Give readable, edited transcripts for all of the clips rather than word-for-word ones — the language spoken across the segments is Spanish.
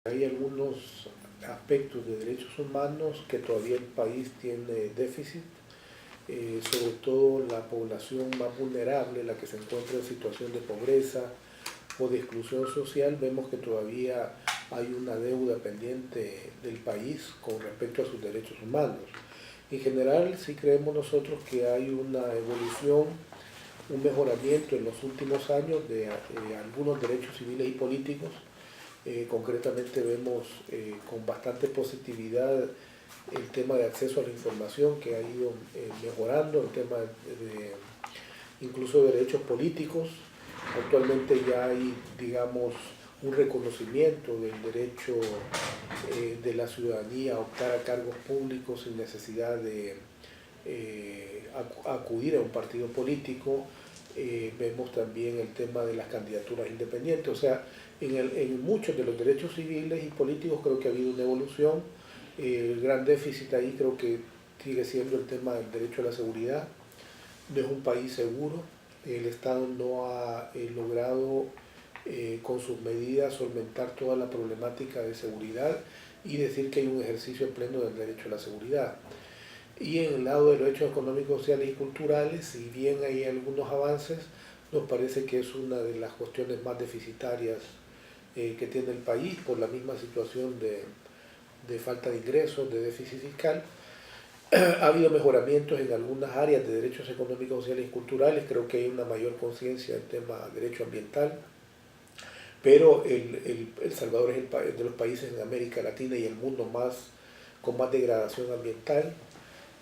Hay algunos aspectos de derechos humanos que todavía el país tiene déficit, sobre todo la población más vulnerable, la que se encuentra en situación de pobreza o de exclusión social. Vemos que todavía hay una deuda pendiente del país con respecto a sus derechos humanos. En general, sí creemos nosotros que hay una evolución, un mejoramiento en los últimos años de algunos derechos civiles y políticos. Concretamente vemos con bastante positividad el tema de acceso a la información, que ha ido mejorando, el tema de incluso de derechos políticos. Actualmente ya hay, digamos, un reconocimiento del derecho de la ciudadanía a optar a cargos públicos sin necesidad de acudir a un partido político. Vemos también el tema de las candidaturas independientes. O sea, en muchos de los derechos civiles y políticos creo que ha habido una evolución. El gran déficit ahí creo que sigue siendo el tema del derecho a la seguridad. No es un país seguro. El Estado no ha logrado con sus medidas solventar toda la problemática de seguridad y decir que hay un ejercicio pleno del derecho a la seguridad. Y en el lado de los derechos económicos, sociales y culturales, si bien hay algunos avances, nos parece que es una de las cuestiones más deficitarias que tiene el país por la misma situación de falta de ingresos, de déficit fiscal. Ha habido mejoramientos en algunas áreas de derechos económicos, sociales y culturales. Creo que hay una mayor conciencia del tema derecho ambiental, pero El Salvador es de los países en América Latina y el mundo con más degradación ambiental.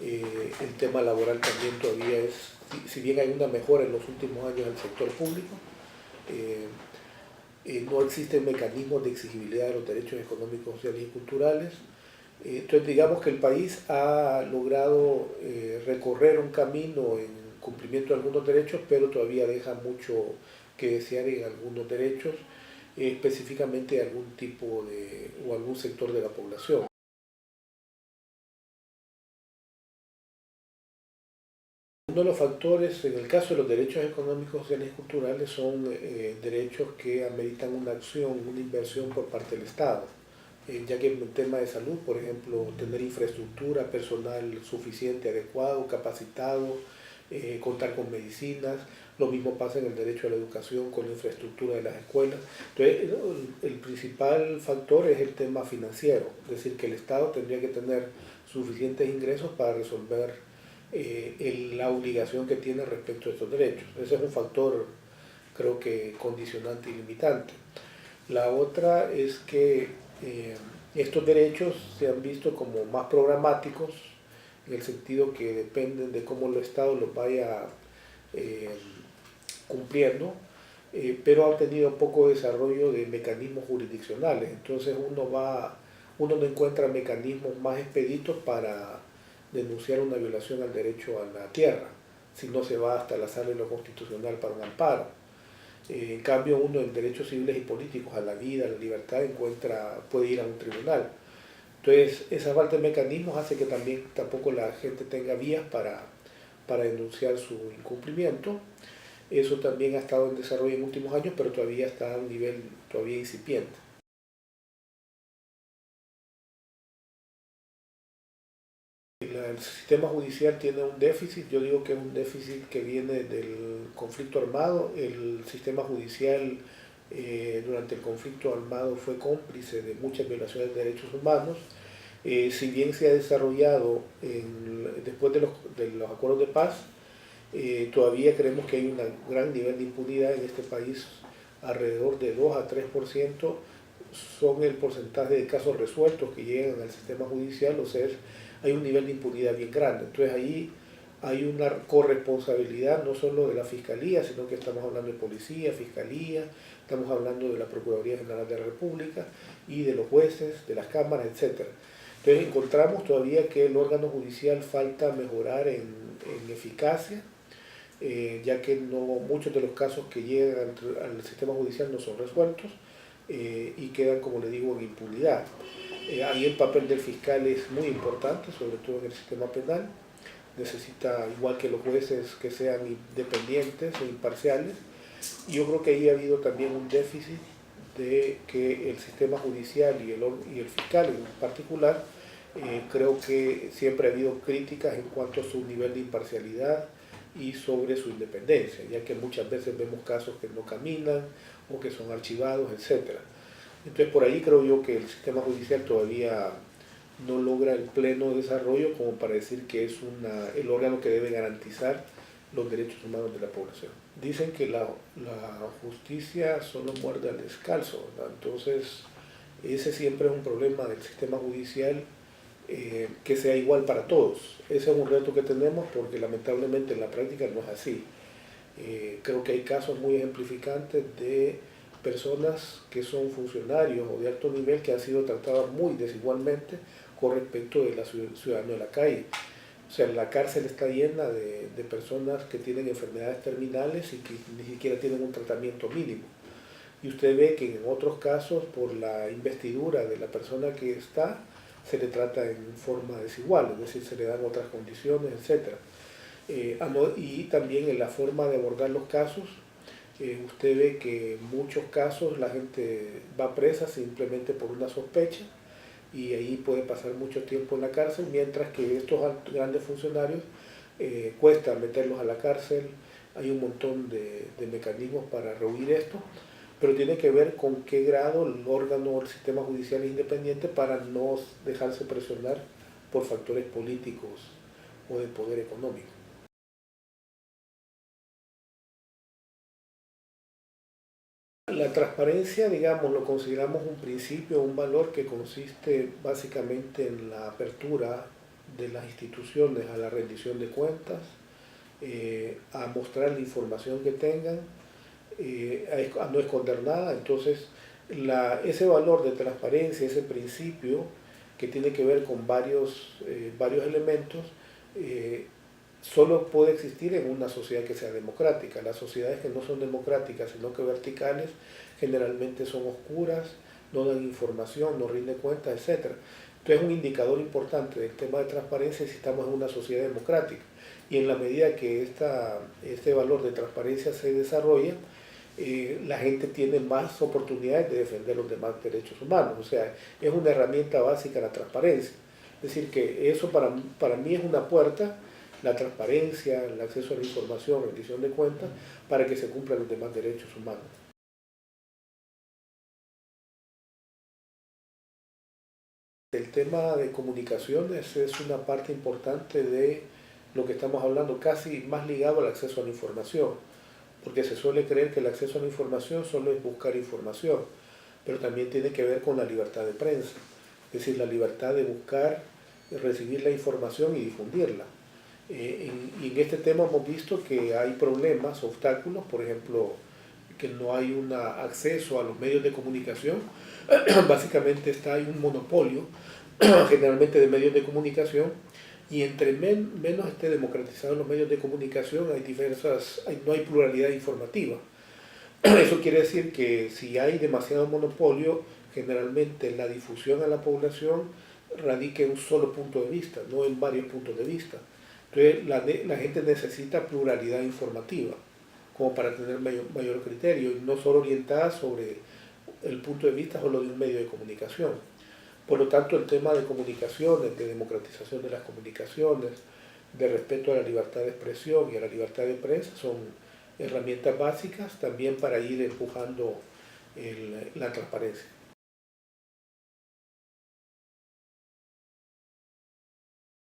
El tema laboral también todavía es, si bien hay una mejora en los últimos años en el sector público, no existen mecanismos de exigibilidad de los derechos económicos, sociales y culturales. Entonces digamos que el país ha logrado recorrer un camino en cumplimiento de algunos derechos, pero todavía deja mucho que desear en algunos derechos, específicamente de algún tipo o algún sector de la población. Uno de los factores, en el caso de los derechos económicos, sociales y culturales, son derechos que ameritan una acción, una inversión por parte del Estado, ya que en el tema de salud, por ejemplo, tener infraestructura, personal suficiente, adecuado, capacitado, contar con medicinas. Lo mismo pasa en el derecho a la educación con la infraestructura de las escuelas. Entonces, el principal factor es el tema financiero, es decir, que el Estado tendría que tener suficientes ingresos para resolver la obligación que tiene respecto a estos derechos. Ese es un factor, creo que condicionante y limitante. La otra es que estos derechos se han visto como más programáticos, en el sentido que dependen de cómo el Estado los vaya cumpliendo, pero ha tenido poco desarrollo de mecanismos jurisdiccionales. Entonces uno no encuentra mecanismos más expeditos para denunciar una violación al derecho a la tierra, si no se va hasta la sala de lo constitucional para un amparo. En cambio, uno en derechos civiles y políticos, a la vida, a la libertad, puede ir a un tribunal. Entonces, esa falta de mecanismos hace que tampoco la gente tenga vías para denunciar su incumplimiento. Eso también ha estado en desarrollo en últimos años, pero todavía está a un nivel todavía incipiente. El sistema judicial tiene un déficit. Yo digo que es un déficit que viene del conflicto armado. El sistema judicial durante el conflicto armado fue cómplice de muchas violaciones de derechos humanos. Si bien se ha desarrollado después de los acuerdos de paz, todavía creemos que hay un gran nivel de impunidad en este país. Alrededor de 2 a 3% son el porcentaje de casos resueltos que llegan al sistema judicial. O sea, hay un nivel de impunidad bien grande. Entonces ahí hay una corresponsabilidad no solo de la Fiscalía, sino que estamos hablando de Policía, Fiscalía, estamos hablando de la Procuraduría General de la República y de los jueces, de las cámaras, etc. Entonces encontramos todavía que el órgano judicial falta mejorar en eficacia, ya que muchos de los casos que llegan al sistema judicial no son resueltos y quedan, como le digo, en impunidad. Ahí el papel del fiscal es muy importante, sobre todo en el sistema penal. Necesita, igual que los jueces, que sean independientes e imparciales. Y yo creo que ahí ha habido también un déficit de que el sistema judicial y el fiscal en particular, creo que siempre ha habido críticas en cuanto a su nivel de imparcialidad y sobre su independencia, ya que muchas veces vemos casos que no caminan o que son archivados, etc. Entonces por ahí creo yo que el sistema judicial todavía no logra el pleno desarrollo como para decir que es el órgano que debe garantizar los derechos humanos de la población. Dicen que la justicia solo muerde al descalzo, ¿verdad? Entonces ese siempre es un problema del sistema judicial, que sea igual para todos. Ese es un reto que tenemos porque lamentablemente en la práctica no es así. Creo que hay casos muy ejemplificantes de personas que son funcionarios o de alto nivel que han sido tratados muy desigualmente con respecto de la ciudadanía de la calle. O sea, la cárcel está llena de personas que tienen enfermedades terminales y que ni siquiera tienen un tratamiento mínimo. Y usted ve que en otros casos, por la investidura de la persona que está, se le trata en forma desigual, es decir, se le dan otras condiciones, etc. Y también en la forma de abordar los casos, usted ve que en muchos casos la gente va presa simplemente por una sospecha y ahí puede pasar mucho tiempo en la cárcel, mientras que estos grandes funcionarios cuesta meterlos a la cárcel, hay un montón de mecanismos para rehuir esto, pero tiene que ver con qué grado el órgano o el sistema judicial es independiente para no dejarse presionar por factores políticos o de poder económico. La transparencia, digamos, lo consideramos un principio, un valor que consiste básicamente en la apertura de las instituciones a la rendición de cuentas, a mostrar la información que tengan, a no esconder nada. Entonces, ese valor de transparencia, ese principio que tiene que ver con varios elementos, solo puede existir en una sociedad que sea democrática. Las sociedades que no son democráticas, sino que verticales, generalmente son oscuras, no dan información, no rinden cuentas, etc. Entonces es un indicador importante del tema de transparencia si estamos en una sociedad democrática. Y en la medida que este valor de transparencia se desarrolla, la gente tiene más oportunidades de defender los demás derechos humanos. O sea, es una herramienta básica la transparencia. Es decir, que eso para mí es una puerta, la transparencia, el acceso a la información, rendición de cuentas, para que se cumplan los demás derechos humanos. El tema de comunicaciones es una parte importante de lo que estamos hablando, casi más ligado al acceso a la información, porque se suele creer que el acceso a la información solo es buscar información, pero también tiene que ver con la libertad de prensa, es decir, la libertad de buscar, recibir la información y difundirla. Y en este tema hemos visto que hay problemas, obstáculos, por ejemplo, que no hay un acceso a los medios de comunicación. Básicamente hay un monopolio, generalmente de medios de comunicación, y entre menos esté democratizados los medios de comunicación, no hay pluralidad informativa. Eso quiere decir que si hay demasiado monopolio, generalmente la difusión a la población radica en un solo punto de vista, no en varios puntos de vista. Entonces la gente necesita pluralidad informativa como para tener mayor criterio y no solo orientada sobre el punto de vista solo de un medio de comunicación. Por lo tanto, el tema de comunicaciones, de democratización de las comunicaciones, de respeto a la libertad de expresión y a la libertad de prensa son herramientas básicas también para ir empujando la transparencia.